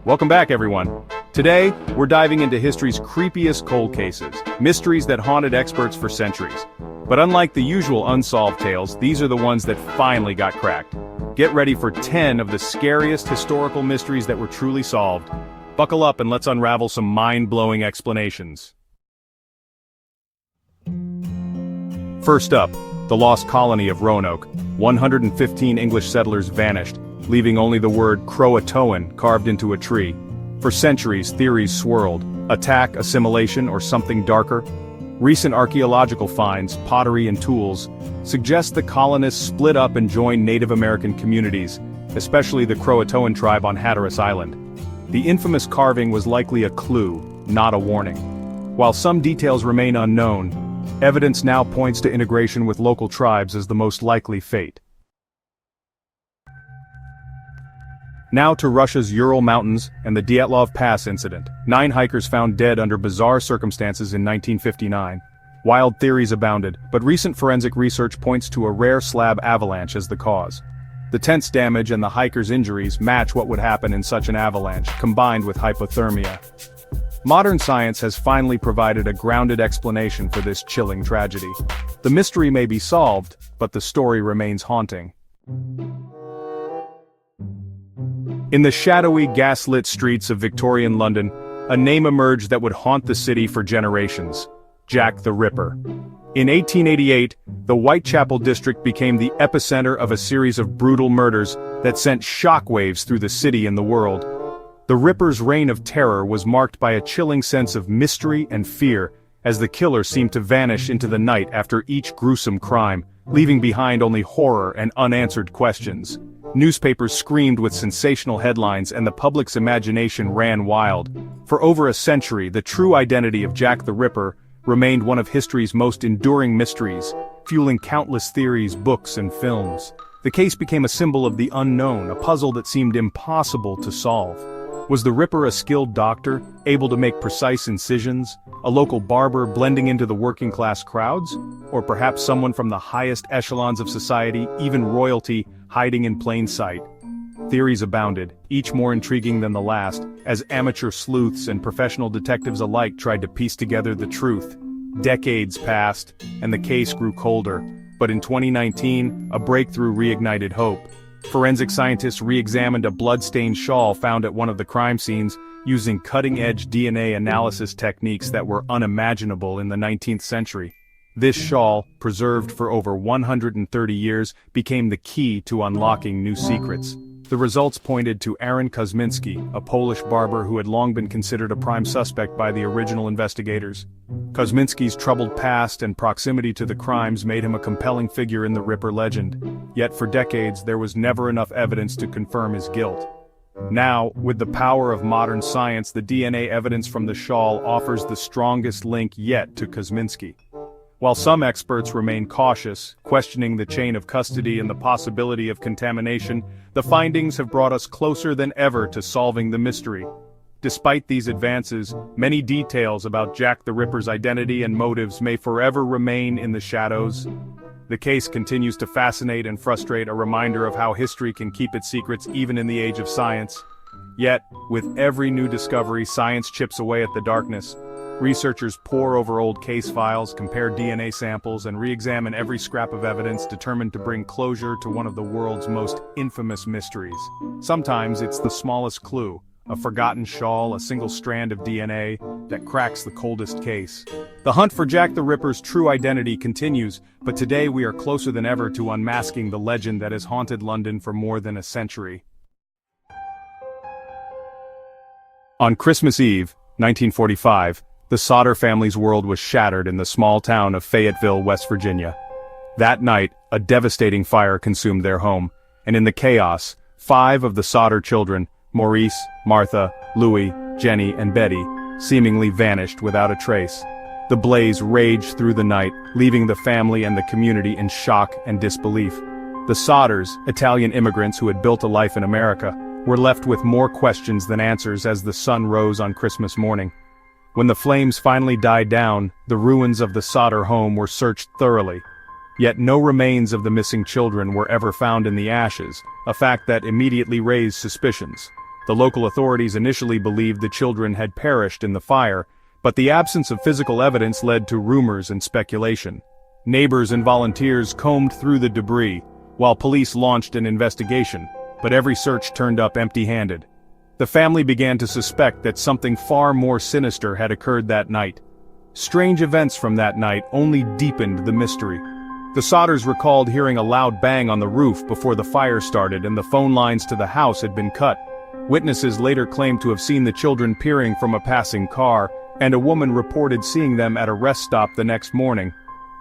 Welcome back, everyone. Today, we're diving into history's creepiest cold cases, mysteries that haunted experts for centuries. But unlike the usual unsolved tales, these are the ones that finally got cracked. Get ready for 10 of the scariest historical mysteries that were truly solved. Buckle up and let's unravel some mind-blowing explanations. First up, the lost colony of Roanoke. 115 English settlers vanished, leaving only the word Croatoan carved into a tree. For centuries, theories swirled: attack, assimilation, or something darker. Recent archaeological finds, pottery and tools, suggest the colonists split up and joined Native American communities, especially the Croatoan tribe on Hatteras Island. The infamous carving was likely a clue, not a warning. While some details remain unknown, evidence now points to integration with local tribes as the most likely fate. Now to Russia's Ural Mountains and the Dyatlov Pass incident. 9 hikers found dead under bizarre circumstances in 1959. Wild theories abounded, but recent forensic research points to a rare slab avalanche as the cause. The tent's damage and the hikers' injuries match what would happen in such an avalanche, combined with hypothermia. Modern science has finally provided a grounded explanation for this chilling tragedy. The mystery may be solved, but the story remains haunting. In the shadowy, gas-lit streets of Victorian London, a name emerged that would haunt the city for generations: Jack the Ripper. In 1888, the Whitechapel district became the epicenter of a series of brutal murders that sent shockwaves through the city and the world. The Ripper's reign of terror was marked by a chilling sense of mystery and fear, as the killer seemed to vanish into the night after each gruesome crime, leaving behind only horror and unanswered questions. Newspapers screamed with sensational headlines and the public's imagination ran wild. For over a century, the true identity of Jack the Ripper remained one of history's most enduring mysteries, fueling countless theories, books, and films. The case became a symbol of the unknown, a puzzle that seemed impossible to solve. Was the Ripper a skilled doctor, able to make precise incisions, a local barber blending into the working-class crowds, or perhaps someone from the highest echelons of society, even royalty, hiding in plain sight? Theories abounded, each more intriguing than the last, as amateur sleuths and professional detectives alike tried to piece together the truth. Decades passed, and the case grew colder, but in 2019, a breakthrough reignited hope. Forensic scientists re-examined a blood-stained shawl found at one of the crime scenes, using cutting-edge DNA analysis techniques that were unimaginable in the 19th century. This shawl, preserved for over 130 years, became the key to unlocking new secrets. The results pointed to Aaron Kosminski, a Polish barber who had long been considered a prime suspect by the original investigators. Kosminski's troubled past and proximity to the crimes made him a compelling figure in the Ripper legend. Yet for decades there was never enough evidence to confirm his guilt. Now, with the power of modern science, the DNA evidence from the shawl offers the strongest link yet to Kosminski. While some experts remain cautious, questioning the chain of custody and the possibility of contamination, the findings have brought us closer than ever to solving the mystery. Despite these advances, many details about Jack the Ripper's identity and motives may forever remain in the shadows. The case continues to fascinate and frustrate, a reminder of how history can keep its secrets even in the age of science. Yet, with every new discovery, science chips away at the darkness. Researchers pore over old case files, compare DNA samples, and re-examine every scrap of evidence, determined to bring closure to one of the world's most infamous mysteries. Sometimes it's the smallest clue, a forgotten shawl, a single strand of DNA, that cracks the coldest case. The hunt for Jack the Ripper's true identity continues, but today we are closer than ever to unmasking the legend that has haunted London for more than a century. On Christmas Eve, 1945, the Sodder family's world was shattered in the small town of Fayetteville, West Virginia. That night, a devastating fire consumed their home, and in the chaos, 5 of the Sodder children, Maurice, Martha, Louis, Jenny, and Betty, seemingly vanished without a trace. The blaze raged through the night, leaving the family and the community in shock and disbelief. The Sodders, Italian immigrants who had built a life in America, were left with more questions than answers as the sun rose on Christmas morning. When the flames finally died down, the ruins of the Sodder home were searched thoroughly. Yet no remains of the missing children were ever found in the ashes, a fact that immediately raised suspicions. The local authorities initially believed the children had perished in the fire, but the absence of physical evidence led to rumors and speculation. Neighbors and volunteers combed through the debris, while police launched an investigation, but every search turned up empty-handed. The family began to suspect that something far more sinister had occurred that night. Strange events from that night only deepened the mystery. The Sodders recalled hearing a loud bang on the roof before the fire started, and the phone lines to the house had been cut. Witnesses later claimed to have seen the children peering from a passing car, and a woman reported seeing them at a rest stop the next morning.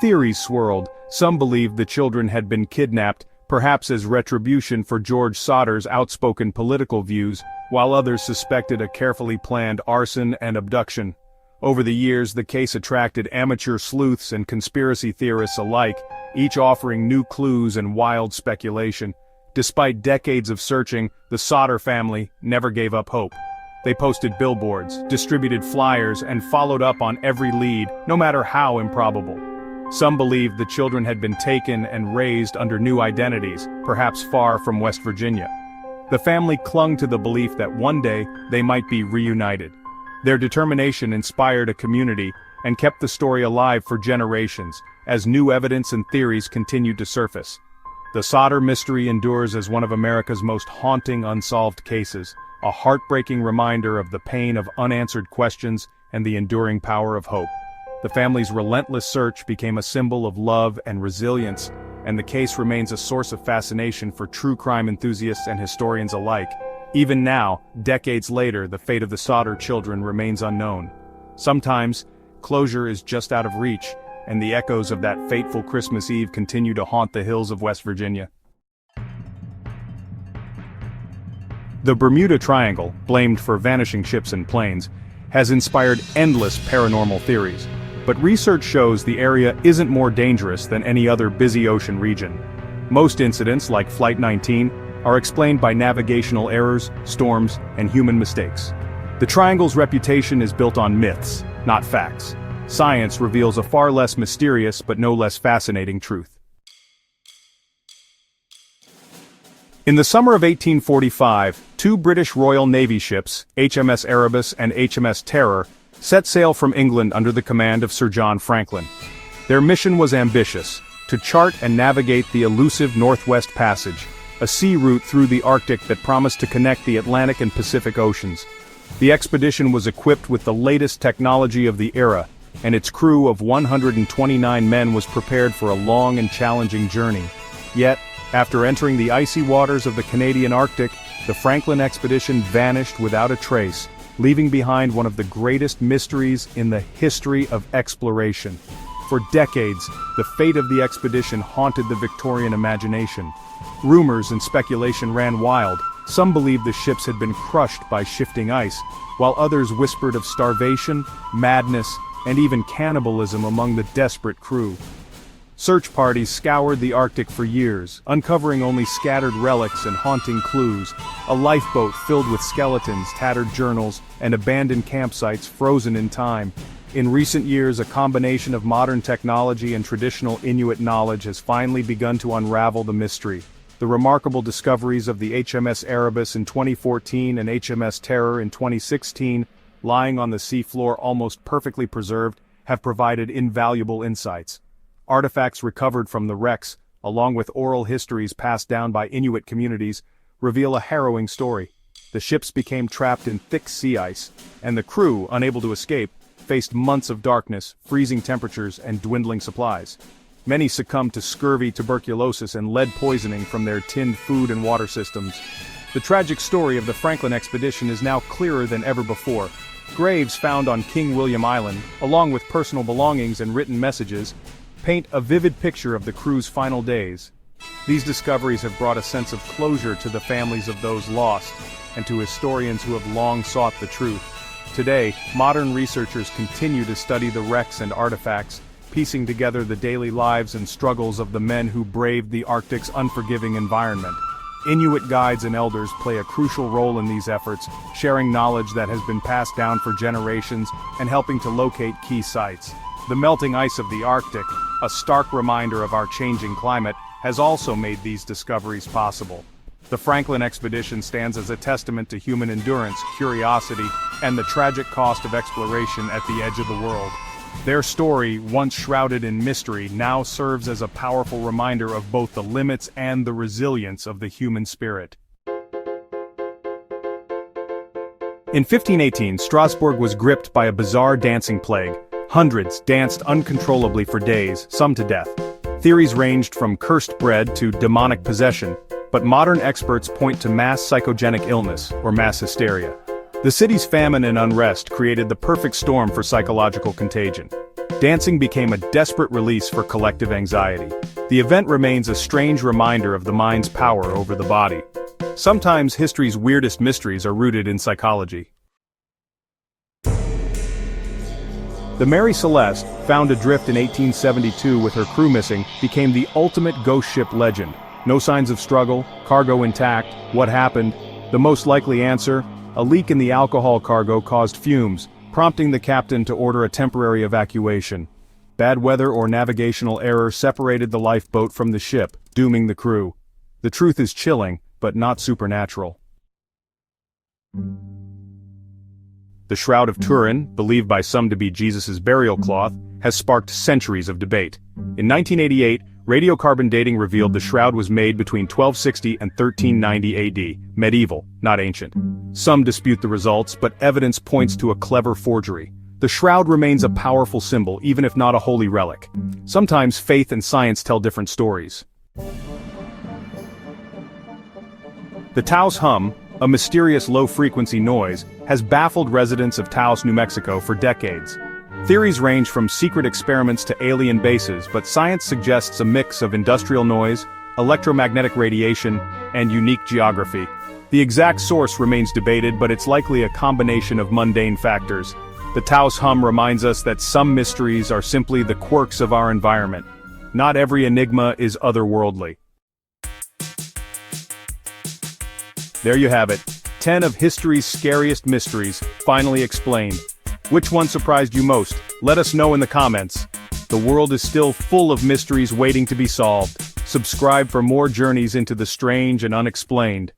Theories swirled. Some believed the children had been kidnapped, perhaps as retribution for George Sodder's outspoken political views, while others suspected a carefully planned arson and abduction. Over the years, the case attracted amateur sleuths and conspiracy theorists alike, each offering new clues and wild speculation. Despite decades of searching, the Sodder family never gave up hope. They posted billboards, distributed flyers, and followed up on every lead, no matter how improbable. Some believed the children had been taken and raised under new identities, perhaps far from West Virginia. The family clung to the belief that one day they might be reunited. Their determination inspired a community and kept the story alive for generations, as new evidence and theories continued to surface. The Sodder mystery endures as one of America's most haunting unsolved cases, a heartbreaking reminder of the pain of unanswered questions and the enduring power of hope. The family's relentless search became a symbol of love and resilience, and the case remains a source of fascination for true crime enthusiasts and historians alike. Even now, decades later, the fate of the Sodder children remains unknown. Sometimes, closure is just out of reach, and the echoes of that fateful Christmas Eve continue to haunt the hills of West Virginia. The Bermuda Triangle, blamed for vanishing ships and planes, has inspired endless paranormal theories. But research shows the area isn't more dangerous than any other busy ocean region. Most incidents, like Flight 19, are explained by navigational errors, storms, and human mistakes. The Triangle's reputation is built on myths, not facts. Science reveals a far less mysterious but no less fascinating truth. In the summer of 1845, two British Royal Navy ships, HMS Erebus and HMS Terror, set sail from England under the command of Sir John Franklin. Their mission was ambitious: to chart and navigate the elusive Northwest Passage, a sea route through the Arctic that promised to connect the Atlantic and Pacific Oceans. The expedition was equipped with the latest technology of the era, and its crew of 129 men was prepared for a long and challenging journey. Yet, after entering the icy waters of the Canadian Arctic, the Franklin expedition vanished without a trace, leaving behind one of the greatest mysteries in the history of exploration. For decades, the fate of the expedition haunted the Victorian imagination. Rumors and speculation ran wild. Some believed the ships had been crushed by shifting ice, while others whispered of starvation, madness, and even cannibalism among the desperate crew. Search parties scoured the Arctic for years, uncovering only scattered relics and haunting clues. A lifeboat filled with skeletons, tattered journals, and abandoned campsites frozen in time. In recent years, a combination of modern technology and traditional Inuit knowledge has finally begun to unravel the mystery. The remarkable discoveries of the HMS Erebus in 2014 and HMS Terror in 2016, lying on the seafloor almost perfectly preserved, have provided invaluable insights. Artifacts recovered from the wrecks, along with oral histories passed down by Inuit communities, reveal a harrowing story. The ships became trapped in thick sea ice, and the crew, unable to escape, faced months of darkness, freezing temperatures, and dwindling supplies. Many succumbed to scurvy, tuberculosis, and lead poisoning from their tinned food and water systems. The tragic story of the Franklin expedition is now clearer than ever before. Graves found on King William Island, along with personal belongings and written messages, paint a vivid picture of the crew's final days. These discoveries have brought a sense of closure to the families of those lost, and to historians who have long sought the truth. Today, modern researchers continue to study the wrecks and artifacts, piecing together the daily lives and struggles of the men who braved the Arctic's unforgiving environment. Inuit guides and elders play a crucial role in these efforts, sharing knowledge that has been passed down for generations and helping to locate key sites. The melting ice of the Arctic, a stark reminder of our changing climate, has also made these discoveries possible. The Franklin expedition stands as a testament to human endurance, curiosity, and the tragic cost of exploration at the edge of the world. Their story, once shrouded in mystery, now serves as a powerful reminder of both the limits and the resilience of the human spirit. In 1518, Strasbourg was gripped by a bizarre dancing plague. Hundreds danced uncontrollably for days, some to death. Theories ranged from cursed bread to demonic possession, but modern experts point to mass psychogenic illness, or mass hysteria. The city's famine and unrest created the perfect storm for psychological contagion. Dancing became a desperate release for collective anxiety. The event remains a strange reminder of the mind's power over the body. Sometimes history's weirdest mysteries are rooted in psychology. The Mary Celeste, found adrift in 1872 with her crew missing, became the ultimate ghost ship legend. No signs of struggle, cargo intact. What happened? The most likely answer: a leak in the alcohol cargo caused fumes, prompting the captain to order a temporary evacuation. Bad weather or navigational error separated the lifeboat from the ship, dooming the crew. The truth is chilling, but not supernatural. The Shroud of Turin, believed by some to be Jesus' burial cloth, has sparked centuries of debate. In 1988, radiocarbon dating revealed the shroud was made between 1260 and 1390 AD, medieval, not ancient. Some dispute the results, but evidence points to a clever forgery. The shroud remains a powerful symbol, even if not a holy relic. Sometimes faith and science tell different stories. The Taos hum, a mysterious low-frequency noise, has baffled residents of Taos, New Mexico for decades. Theories range from secret experiments to alien bases, but science suggests a mix of industrial noise, electromagnetic radiation, and unique geography. The exact source remains debated, but it's likely a combination of mundane factors. The Taos hum reminds us that some mysteries are simply the quirks of our environment. Not every enigma is otherworldly. There you have it. 10 of history's scariest mysteries, finally explained. Which one surprised you most? Let us know in the comments. The world is still full of mysteries waiting to be solved. Subscribe for more journeys into the strange and unexplained.